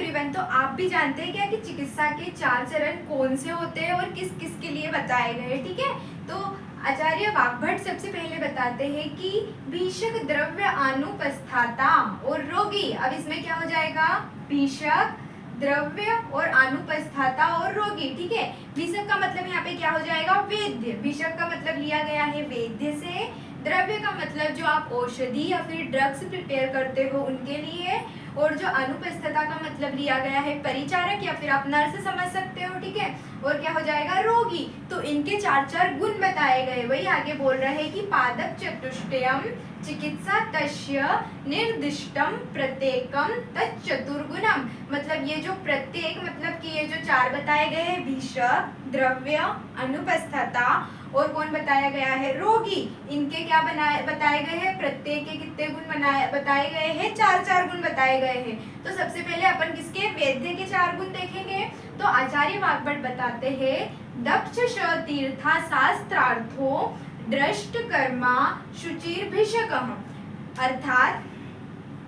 Everyone, तो आप भी जानते हैं क्या कि चिकित्सा के 4 चरण कौन से होते हैं और किस किस के लिए बताए गए हैं। ठीक है, तो आचार्य वाग्भट सबसे पहले बताते हैं कि भीषक द्रव्य अनुपस्थाता और रोगी। अब इसमें क्या हो जाएगा, भीषक द्रव्य और अनुपस्थाता और रोगी। ठीक है, भीषक का मतलब यहाँ पे क्या हो जाएगा, वेद्य। भीषक का मतलब लिया गया है वेद्य से। द्रव्य का मतलब जो आप औषधि या फिर ड्रग्स प्रिपेयर करते हो उनके लिए। और जो अनुपस्थता का मतलब लिया गया है परिचारक या फिर आप नर्स समझ सकते हो। ठीक है, और क्या हो जाएगा, रोगी। तो इनके 4 गुण बताए गए। वही आगे बोल रहे हैं कि पादप चतुष्टयम चिकित्सा तस्य निर्दिष्टम प्रत्येकम तच्चतुर्गुणम। मतलब ये जो प्रत्येक मतलब कि ये जो 4 बताए गए हैं, भीषक, द्रव्य, अनुपस्थता और कौन बताया गया है, रोगी, इनके क्या बताए गए हैं, प्रत्येक के कितने गुण बताए गए हैं, 4 गुण बताए गए हैं। तो सबसे पहले अपन किसके, वेद्य के 4 गुण देखेंगे। तो आचार्य वाग्भट बताते हैं दक्ष तीर्था शास्त्रार्थो दृष्ट कर्मा शुचिर भिषकः। अर्थात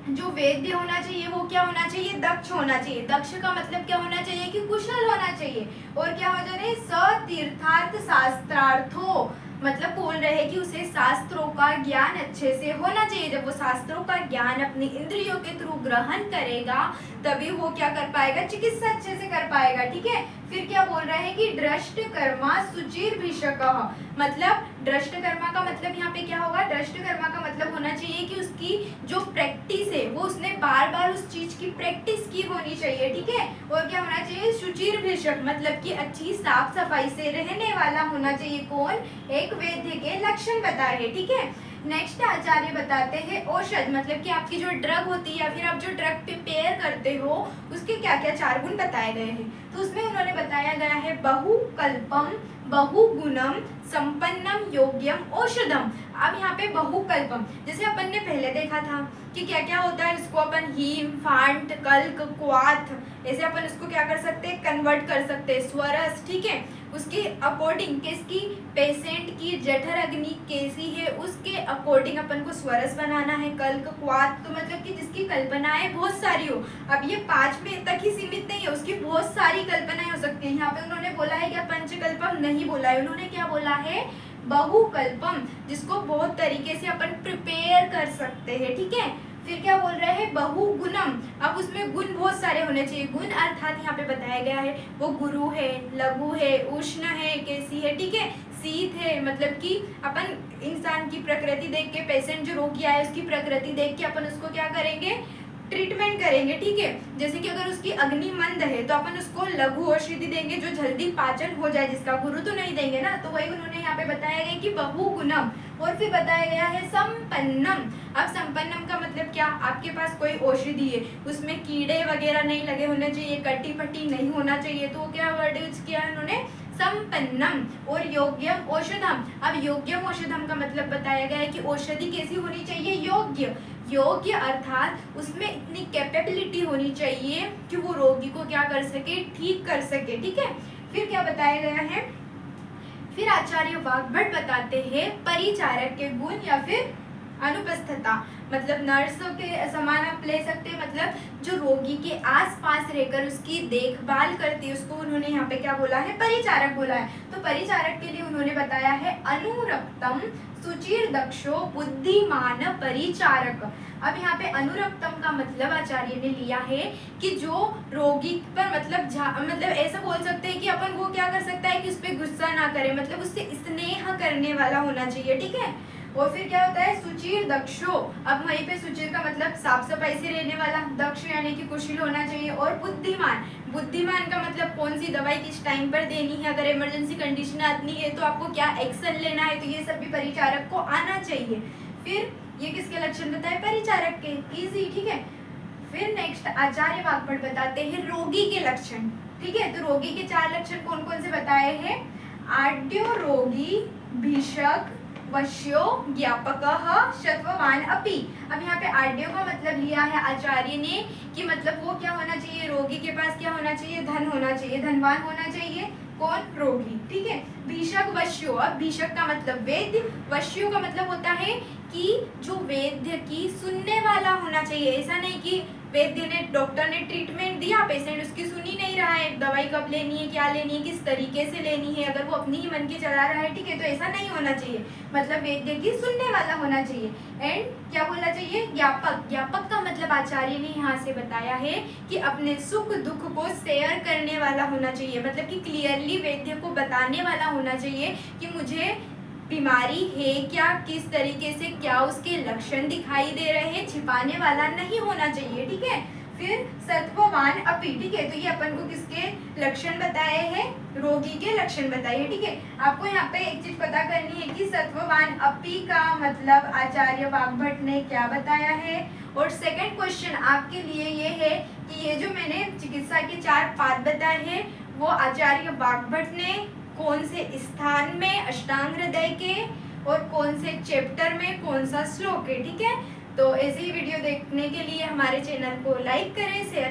जो वेद्य होना चाहिए वो क्या होना चाहिए, दक्ष होना चाहिए। दक्ष का मतलब क्या होना चाहिए कि कुशल होना चाहिए। और क्या हो जाए, सतीर्थार्थ शास्त्रार्थो, मतलब बोल रहे हैं कि उसे शास्त्रों का ज्ञान अच्छे से होना चाहिए। जब वो शास्त्रों का ज्ञान अपनी इंद्रियों के थ्रू ग्रहण करेगा तभी वो क्या कर पाएगा, चिकित्सा अच्छे से कर पाएगा। ठीक है, फिर क्या बोल रहे हैं कि दृष्ट कर्मा सुचिर भिषकः। मतलब दृष्ट कर्मा का मतलब यहाँ पे क्या होगा, दृष्ट कर्मा का मतलब होना चाहिए कि उसकी जो प्रैक्टिस है वो उसने बार बार उस चीज की प्रैक्टिस की होनी चाहिए। ठीक है, और क्या होना चाहिए, सुचिर भिषक, मतलब कि अच्छी साफ सफाई से रहने वाला होना चाहिए। कौन, एक वेद्य के लक्षण बताए हैं। ठीक है, नेक्स्ट आचार्य बताते हैं औषध, मतलब कि आपकी जो ड्रग होती है या फिर आप जो ड्रग प्रिपेयर करते हो उसके क्या क्या 4 गुण बताए गए हैं। तो उसमें उन्होंने बताया गया है बहुकल्पम, बहुगुणम, संपन्नम, योग्यम, औषधम। अब यहाँ पे बहुकल्पम, जैसे अपन ने पहले देखा था कि क्या क्या होता है, इसको अपन हीम, फांट, कल्क, क्वाथ, ऐसे अपन इसको क्या कर सकते हैं, कन्वर्ट कर सकते हैं, स्वरस। ठीक है, उसके अकॉर्डिंग किसकी, पेशेंट की जठर अग्नि कैसी है उसके अकॉर्डिंग अपन को स्वरस बनाना है, कल्क, क्वाथ। तो मतलब कि जिसकी कल्पनाएं बहुत सारी हो। अब ये 5 में तक ही सीमित नहीं है, उसकी बहुत सारी कल्पनाएं हो सकती है। यहाँ पे उन्होंने बोला है क्या, पंचकल्पम नहीं बोला है, उन्होंने क्या बोला है, बहुकल्पम, जिसको बहुत तरीके से अपन प्रिपेयर कर सकते हैं। ठीक है, फिर क्या बोल रहे हैं, बहुगुणम। अब उसमें गुण बहुत सारे होने चाहिए। गुण अर्थात यहाँ पे बताया गया है वो गुरु है, लघु है, उष्ण है, कैसी है। ठीक है, शीत है, मतलब कि अपन इंसान की प्रकृति देख के, पेशेंट जो रोगी आए उसकी प्रकृति देख के अपन उसको क्या करेंगे, ट्रीटमेंट करेंगे। ठीक है, जैसे कि अगर उसकी अग्नि मंद है तो अपन उसको लघु औषधि देंगे जो जल्दी पाचन हो जाए, जिसका गुरु तो नहीं देंगे ना। तो वही उन्होंने यहाँ पे बताया गया कि बहुगुणम। और फिर बताया गया है संपन्नम। अब संपन्नम का मतलब क्या, आपके पास कोई औषधि है उसमें कीड़े वगैरह नहीं लगे होने चाहिए, कटी पट्टी नहीं होना चाहिए, तो क्या वर्ड यूज किया है उन्होंने, संपन्नम। और योग्यम औषधम। अब योग्यम औषधम का मतलब बताया गया है कि औषधि कैसी होनी चाहिए, योग्य। योग्य अर्थात उसमें इतनी कैपेबिलिटी होनी चाहिए कि वो रोगी को क्या कर सके, ठीक कर सके। ठीक है, फिर क्या बताया गया है, फिर आचार्य वाग्भट बताते हैं परिचारक के गुण या फिर अनुपस्थता। मतलब नर्सों के समान आप ले सकते हैं, मतलब जो रोगी के आसपास रहकर उसकी देखभाल करती है उसको उन्होंने यहाँ पे क्या बोला है, परिचारक बोला है। तो परिचारक के लिए उन्होंने बताया है अनुरक्तम सुचिर दक्षो बुद्धिमान परिचारक। अब यहाँ पे अनुरक्तम का मतलब आचार्य ने लिया है कि जो रोगी पर मतलब ऐसा बोल सकते हैं कि अपन वो क्या कर सकता है कि उस पर गुस्सा ना करे, मतलब उससे स्नेह करने वाला होना चाहिए। ठीक है, और फिर क्या होता है, सुचिर दक्षो। अब वहीं पे सुचिर का मतलब साफ सफाई से रहने वाला, दक्ष यानी कि कुशल होना चाहिए। और बुद्धिमान, बुद्धिमान का मतलब कौन सी दवाई किस टाइम पर देनी है, अगर इमरजेंसी कंडीशन आती है तो आपको क्या एक्शन लेना है, तो ये सब भी परिचारक को आना चाहिए। फिर ये किसके लक्षण बताए, परिचारक के, इजी। ठीक है, फिर नेक्स्ट आचार्य वाग्भट बताते हैं रोगी के लक्षण। ठीक है, तो रोगी के 4 लक्षण कौन कौन से बताए हैं, आड्यो रोगी, भीषक, वश्यो, ज्ञापकः, शत्ववान अपि। अब यहाँ पे आड्यो का मतलब लिया है आचार्य ने कि मतलब वो क्या होना चाहिए, रोगी के पास क्या होना चाहिए, धन होना चाहिए, धनवान होना चाहिए। कौन, रोगी। ठीक है, भीषक, वश्यो। अब भीषक का मतलब वेद्य, वश्यो का मतलब होता है कि जो वेद्य की सुनने वाला होना चाहिए। ऐसा नहीं कि वैद्य ने, डॉक्टर ने ट्रीटमेंट दिया, पेशेंट उसकी सुन ही नहीं रहा है, दवाई कब लेनी है, क्या लेनी है, किस तरीके से लेनी है, अगर वो अपनी ही मन की चला रहा है, ठीक है, तो ऐसा नहीं होना चाहिए। मतलब वैद्य की सुनने वाला होना चाहिए। एंड क्या बोलना चाहिए, ज्ञापक। ज्ञापक का मतलब आचार्य ने यहाँ से बताया है कि अपने सुख दुख को शेयर करने वाला होना चाहिए, मतलब कि क्लियरली वैद्य को बताने वाला होना चाहिए कि मुझे बीमारी है क्या, किस तरीके से, क्या उसके लक्षण दिखाई दे रहे हैं, छिपाने वाला नहीं होना चाहिए, ठीक है। फिर सत्ववान अपी, ठीक है, तो ये अपन को किसके लक्षण बताए हैं, रोगी के लक्षण बताइए, ठीक है। आपको यहाँ पे एक चीज पता करनी है कि सत्ववान अपी का मतलब आचार्य वाग्भट ने क्या बताया है। और सेकंड क्वेश्चन आपके लिए ये है कि ये जो मैंने चिकित्सा के 4 पाद बताए हैं वो आचार्य वाग्भट ने कौन से स्थान में, अष्टांग हृदय के, और कौन से चैप्टर में, कौन सा श्लोक है, ठीक है। तो ऐसी वीडियो देखने के लिए हमारे चैनल को लाइक करें, शेयर